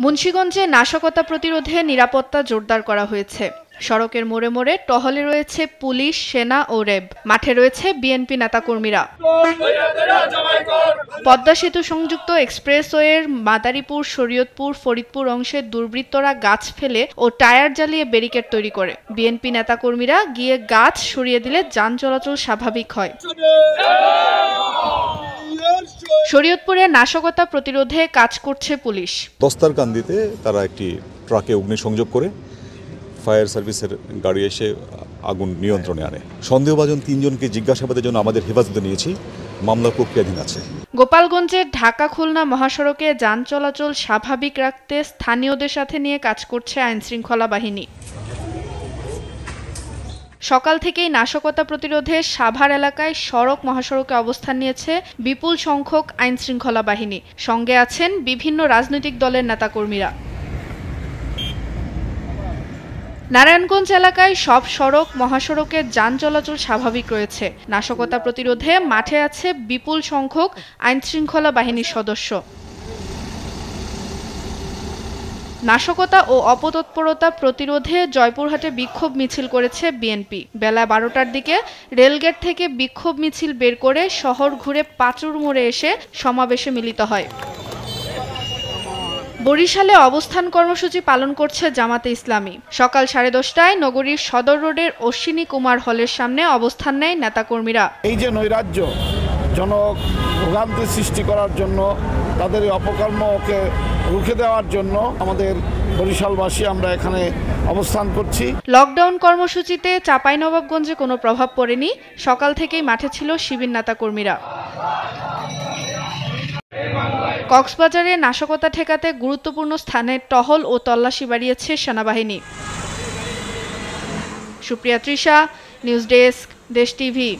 মুন্সিগঞ্জে নাশকতা প্রতিরোধে নিরাপত্তা জোরদার করা হয়েছে। সড়কের মোড়ে মোড়ে টহলে রয়েছে পুলিশ, সেনা ও র্যাব। মাঠে রয়েছে বিএনপি নেতাকর্মীরা। পদ্মা সেতু সংযুক্ত এক্সপ্রেসওয়ের মাদারীপুর, শরীয়তপুর, ফরিদপুর অংশে দুর্বৃত্তরা গাছ ফেলে ও টায়ার জ্বালিয়ে ব্যারিকেড তৈরি করে। বিএনপি নেতাকর্মীরা গিয়ে গাছ সরিয়ে দিলে যান চলাচল স্বাভাবিক হয়। শরীয়তপুরে নাশকতা প্রতিরোধে কাজ করছে পুলিশ। দস্তারকান্দিতে তারা একটি ট্রাকে অগ্নিসংযোগ করে ফায়ার সার্ভিসের গাড়ি এসে আগুন নিয়ন্ত্রণে আনে। সন্দেহভাজন ৩ জনকে জিজ্ঞাসাবাদের জন্য আমাদের হেফাজতে নিয়েছি, মামলা প্রক্রিয়াধীন আছে। গোপালগঞ্জের ঢাকা-খুলনা মহাসড়কে যান চলাচল স্বাভাবিক রাখতে স্থানীয়দের সাথে নিয়ে কাজ করছে আইনশৃঙ্খলা বাহিনী। সকাল থেকেই নাশকতা প্রতিরোধে সাভার এলাকায় সড়ক মহাসড়কে অবস্থান নিয়েছে বিপুল সংখ্যক আইনশৃঙ্খলা বাহিনী। সঙ্গে আছেন বিভিন্ন রাজনৈতিক দলের নেতাকর্মীরা। নারায়ণগঞ্জ এলাকায় সব সড়ক মহাসড়কে যান চলাচল স্বাভাবিক রয়েছে। নাশকতা প্রতিরোধে মাঠে আছে বিপুল সংখ্যক আইনশৃঙ্খলা বাহিনীর সদস্য। নাশকতা ও অপতৎপরতা প্রতিরোধে জয়পুরহাটে বিক্ষোভ মিছিল করেছে বিএনপি। বেলা 12টার দিকে রেলগেট থেকে বিক্ষোভ মিছিল বের করে শহর ঘুরে পাঁচুর মোড়ে এসে সমাবেশে মিলিত হয়। বরিশালে অবস্থান কর্মসূচি পালন করছে জামাতে ইসলামী। সকাল 10:30টায় নগরীর সদর রোডের অশ্বিনী কুমার হলের সামনে অবস্থান নেয় নেতাকর্মীরা। এই যে নৈরাজ্য, জনক ভোগান্তি সৃষ্টি করার জন্য, তাদের অপকর্মকে রুখে দেওয়ার জন্য আমাদের বরিশালবাসী আমরা এখানে অবস্থান করছি। লকডাউন কর্মসূচিতে চাঁপাইনবাবগঞ্জে কোনো প্রভাব পড়েনি। সকাল থেকেই মাঠে ছিল শিবির নেতাকর্মীরা। কক্সবাজারে নাশকতা ঠেকাতে গুরুত্বপূর্ণ স্থানে টহল ও তল্লাশি বাড়িয়েছে সেনাবাহিনী। সুপ্রিয়া তৃষা, নিউজ ডেস্ক, দেশ টিভি।